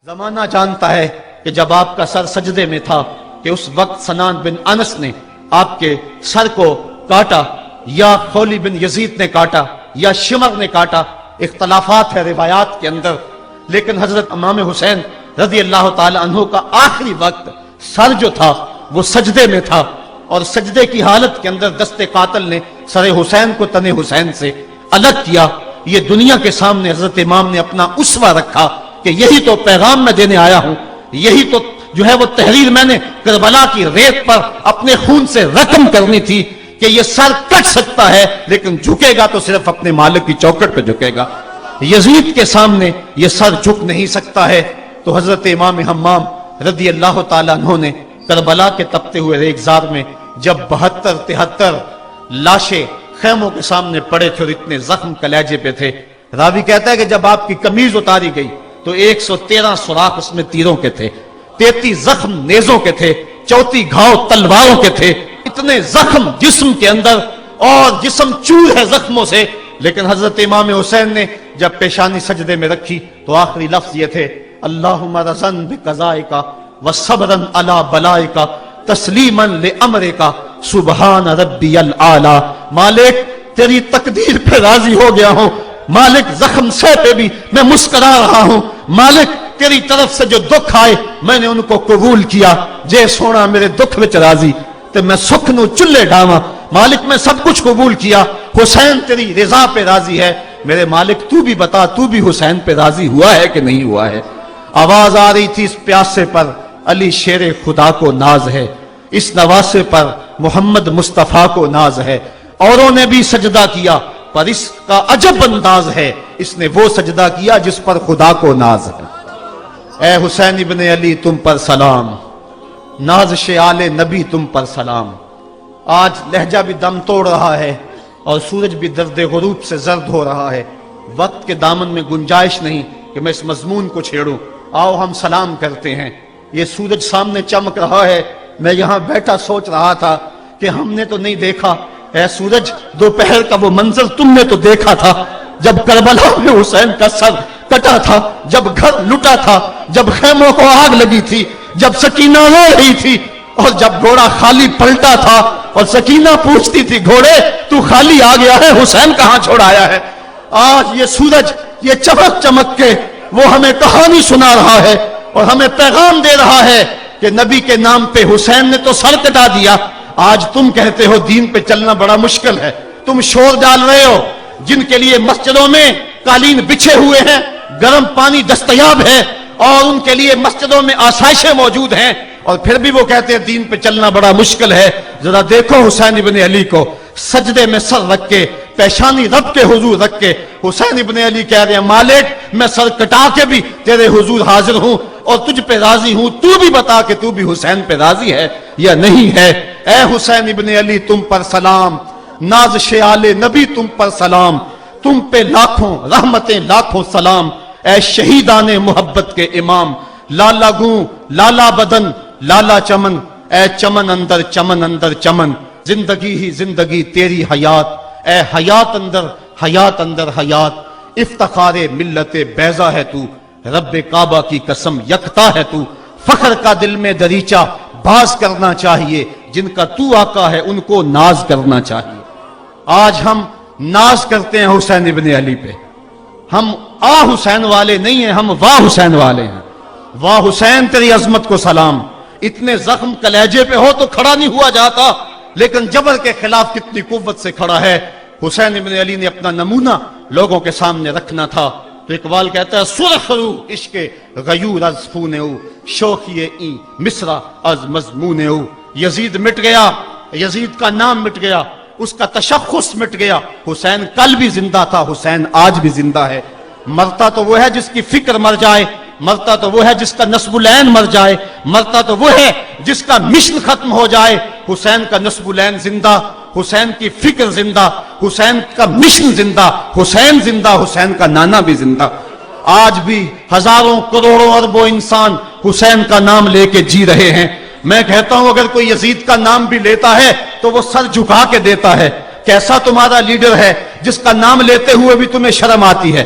زمانہ جانتا ہے کہ جب آپ کا سر سجدے میں تھا کہ اس وقت سنان بن انس نے آپ کے سر کو کاٹا یا خولی بن یزید نے کاٹا یا شمر نے کاٹا، اختلافات ہے روایات کے اندر، لیکن حضرت امام حسین رضی اللہ تعالی عنہ کا آخری وقت سر جو تھا وہ سجدے میں تھا، اور سجدے کی حالت کے اندر دست قاتل نے سر حسین کو تن حسین سے الگ کیا۔ یہ دنیا کے سامنے حضرت امام نے اپنا اسوہ رکھا کہ یہی تو پیغام میں دینے آیا ہوں، یہی تو جو ہے وہ تحریر میں نے کربلا کی ریت پر اپنے خون سے رقم کرنی تھی کہ یہ سر کٹ سکتا ہے لیکن جھکے گا تو صرف اپنے مالک کی چوکٹ پہ جھکے گا، یزید کے سامنے یہ سر جھک نہیں سکتا ہے۔ تو حضرت امام حمام رضی اللہ تعالیٰ عنہ نے کربلا کے تپتے ہوئے ریگزار میں جب 72-73 لاشیں خیموں کے سامنے پڑے تھے اور اتنے زخم کلیجے پہ تھے، راوی کہتا ہے کہ جب آپ کی قمیض اتاری گئی تو 113 سوراخ اس میں تیروں کے تھے، 33 زخم نیزوں کے تھے، 34 گھاؤ تلواروں کے تھے، اتنے زخم جسم کے اندر اور جسم چور ہے زخموں سے۔ لیکن حضرت امام حسین نے جب پیشانی سجدے میں رکھی تو آخری لفظ یہ تھے، اللہم رضن بقضائک وصبرن علی بلائک تسلیما لامرک سبحان ربی الاعلی۔ مالک تیری تقدیر پہ راضی ہو گیا ہوں، مالک زخم سے پہ بھی میں مسکرا رہا ہوں، مالک تیری طرف سے جو دکھ آئے میں نے ان کو قبول کیا، جے سونا میرے دکھ وچ راضی تے میں سکھ نو چلے ڈاواں، مالک میں سب کچھ قبول کیا، حسین تیری رضا پہ راضی ہے، میرے مالک تو بھی بتا تو بھی حسین پہ راضی ہوا ہے کہ نہیں ہوا ہے۔ آواز آ رہی تھی اس پیاسے پر علی شیر خدا کو ناز ہے، اس نواسے پر محمد مصطفیٰ کو ناز ہے، اوروں نے بھی سجدہ کیا پر اس کا عجب انداز ہے، اس نے وہ سجدہ کیا جس پر خدا کو ناز ہے۔ اے حسین ابن علی تم پر سلام، نازش آل نبی تم پر سلام۔ آج لہجہ بھی دم توڑ رہا ہے اور سورج بھی درد غروب سے زرد ہو رہا ہے، وقت کے دامن میں گنجائش نہیں کہ میں اس مضمون کو چھیڑوں، آؤ ہم سلام کرتے ہیں۔ یہ سورج سامنے چمک رہا ہے، میں یہاں بیٹھا سوچ رہا تھا کہ ہم نے تو نہیں دیکھا، اے سورج دوپہر کا وہ منظر تم نے تو دیکھا تھا جب کربلا میں حسین کا سر کٹا تھا، جب گھر لٹا تھا، جب خیموں کو آگ لگی تھی، جب سکینہ رو رہی تھی، اور جب گھوڑا خالی پلٹا تھا اور سکینہ پوچھتی تھی گھوڑے تو خالی آ گیا ہے، حسین کہاں چھوڑ آیا ہے۔ آج یہ سورج یہ چمک چمک کے وہ ہمیں کہانی سنا رہا ہے اور ہمیں پیغام دے رہا ہے کہ نبی کے نام پہ حسین نے تو سر کٹا دیا، آج تم کہتے ہو دین پہ چلنا بڑا مشکل ہے، تم شور ڈال رہے ہو، جن کے لیے مسجدوں میں قالین بچھے ہوئے ہیں، گرم پانی دستیاب ہے اور ان کے لیے مسجدوں میں آسائشیں موجود ہیں، اور پھر بھی وہ کہتے ہیں دین پہ چلنا بڑا مشکل ہے۔ ذرا دیکھو حسین ابن علی کو سجدے میں سر رکھ کے، پیشانی رب کے حضور رکھ کے حسین ابن علی کہہ رہے ہیں مالک میں سر کٹا کے بھی تیرے حضور حاضر ہوں اور تجھ پہ راضی ہوں، تو بھی بتا کہ تو بھی حسین پہ راضی ہے یا نہیں ہے۔ اے حسین ابن علی تم پر سلام، نازش آل نبی تم پر سلام، تم پہ لاکھوں رحمتیں لاکھوں سلام، اے شہیدان محبت کے امام، لالا گوں لالا بدن لالا چمن، اے چمن اندر چمن اندر چمن، زندگی ہی زندگی تیری حیات، اے حیات اندر حیات اندر حیات، افتخار ملت بیضا ہے تو، رب کعبہ کی قسم یکتا ہے تو، فخر کا دل میں دریچہ باز کرنا چاہیے، جن کا تو آقا ہے ان کو ناز کرنا چاہیے۔ آج ہم ناز کرتے ہیں حسین ابن علی پہ، ہم آ حسین والے نہیں ہیں، ہم واہ حسین والے ہیں۔ واہ حسین تیری عظمت کو سلام، اتنے زخم کلیجے پہ ہو تو کھڑا نہیں ہوا جاتا، لیکن جبر کے خلاف کتنی قوت سے کھڑا ہے۔ حسین ابن علی نے اپنا نمونہ لوگوں کے سامنے رکھنا تھا، تو اقبال کہتا ہے سرخ رو عشق غیور از خون او، شوخی این مصرع از مضمون او۔ یزید مٹ گیا، یزید کا نام مٹ گیا، اس کا تشخص مٹ گیا، حسین کل بھی زندہ تھا، حسین آج بھی زندہ ہے۔ مرتا تو وہ ہے جس کی فکر مر جائے، مرتا تو وہ ہے جس کا نصب العین مر جائے، مرتا تو وہ ہے جس کا مشن ختم ہو جائے۔ حسین کا نصب العین زندہ، حسین کی فکر زندہ، حسین کا مشن زندہ، حسین زندہ، حسین کا نانا بھی زندہ۔ آج بھی ہزاروں کروڑوں اربوں انسان حسین کا نام لے کے جی رہے ہیں۔ میں کہتا ہوں اگر کوئی یزید کا نام بھی لیتا ہے تو وہ سر جھکا کے دیتا ہے۔ کیسا تمہارا لیڈر ہے جس کا نام لیتے ہوئے بھی تمہیں شرم آتی ہے؟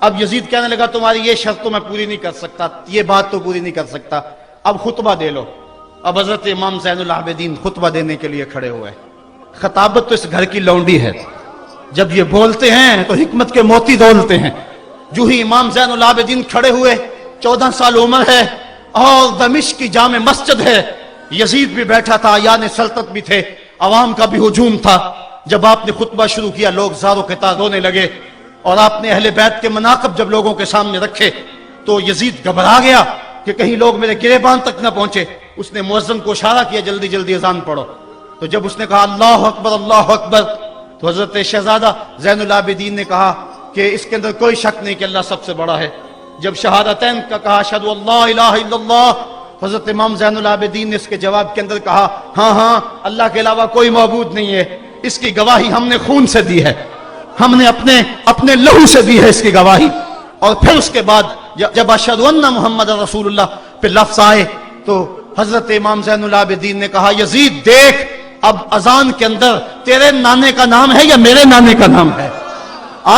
اب یزید کہنے لگا تمہاری یہ شرط تو میں پوری نہیں کر سکتا، یہ بات تو پوری نہیں کر سکتا، اب خطبہ دے لو۔ اب حضرت امام زین العابدین خطبہ دینے کے لیے کھڑے ہوئے۔ خطابت تو اس گھر کی لونڈی ہے، جب یہ بولتے ہیں تو حکمت کے موتی دولتے ہیں۔ جو ہی امام زین العابدین کھڑے ہوئے، 14 سال عمر ہے اور دمشق کی جامع مسجد ہے، یزید بھی بیٹھا تھا، یعنی سلطنت بھی تھے، عوام کا بھی ہجوم تھا۔ جب آپ نے خطبہ شروع کیا لوگ زار و قطار رونے لگے، اور آپ نے اہل بیت کے مناقب جب لوگوں کے سامنے رکھے تو یزید گھبرا گیا کہ کہیں لوگ میرے گریبان تک نہ پہنچے۔ اس نے مؤذن کو اشارہ کیا جلدی جلدی اذان پڑھو۔ تو جب اس نے کہا اللہ اکبر اللہ اکبر، تو حضرت شہزادہ زین العابدین نے کہا کہ اس کے اندر کوئی شک نہیں کہ اللہ سب سے بڑا ہے۔ جب شہادتین کا کہا اشہد ان لا الہ الا اللہ، حضرت امام زین العابدین نے اس کے جواب کے اندر کہا ہاں ہاں اللہ کے علاوہ کوئی معبود نہیں ہے، اس کی گواہی ہم نے خون سے دی ہے، ہم نے اپنے لہو سے دی ہے اس کی گواہی۔ اور پھر اس کے بعد جب اشہد ان محمد رسول اللہ پہ لفظ آئے تو حضرت امام زین العابدین نے کہا یزید دیکھ، اب اذان کے اندر تیرے نانے کا نام ہے یا میرے نانے کا نام ہے؟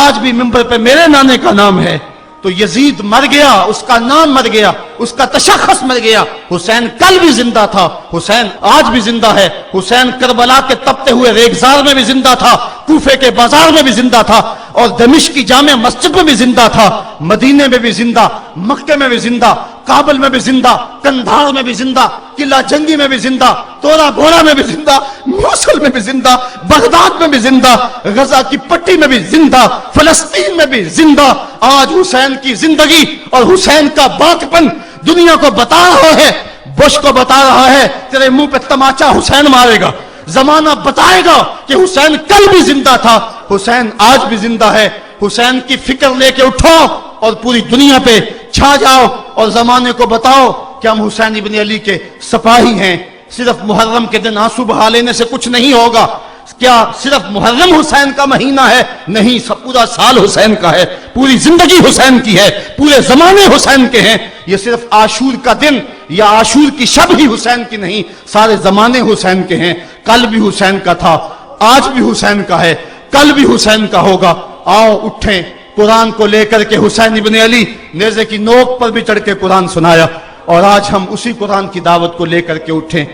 آج بھی منبر پہ میرے نانے کا نام ہے۔ تو یزید مر گیا، اس کا نام مر گیا، اس کا تشخص مر گیا۔ حسین کل بھی زندہ تھا، حسین آج بھی زندہ ہے، حسین کربلا کے تپتے ہوئے ریگزار میں بھی زندہ تھا، کوفے کے بازار میں بھی زندہ تھا، اور دمشق کی جامع مسجد میں بھی زندہ تھا، مدینے میں بھی زندہ، مکے میں بھی زندہ، کابل میں بھی زندہ، کندھار میں بھی زندہ، قلعہ جنگی میں بھی زندہ، تورا بورا میں بھی زندہ، موصل میں بھی زندہ، بغداد میں بھی زندہ، غزہ کی پٹی میں بھی زندہ، فلسطین میں بھی زندہ۔ آج حسین کی زندگی اور حسین کا باقپن دنیا کو بتا رہا ہے، بش کو بتا رہا ہے تیرے منہ پہ تماچا حسین مارے گا۔ زمانہ بتائے گا کہ حسین کل بھی زندہ تھا، حسین آج بھی زندہ ہے۔ حسین کی فکر لے کے اٹھو اور پوری دنیا پہ چھا جاؤ اور زمانے کو بتاؤ کہ ہم حسین ابن علی کے سپاہی ہیں۔ صرف محرم کے دن آنسو بہا لینے سے کچھ نہیں ہوگا۔ کیا صرف محرم حسین کا مہینہ ہے؟ نہیں، سب پورا سال حسین کا ہے، پوری زندگی حسین کی ہے، پورے زمانے حسین کے ہیں۔ یہ صرف عاشور کا دن یا عاشور کی شب ہی حسین کی نہیں، سارے زمانے حسین کے ہیں۔ کل بھی حسین کا تھا، آج بھی حسین کا ہے، کل بھی حسین کا ہوگا۔ آؤ اٹھیں، قرآن کو لے کر کے حسین ابن علی نیزے کی نوک پر بھی چڑھ کے قرآن سنایا، اور آج ہم اسی قرآن کی دعوت کو لے کر کے اٹھیں۔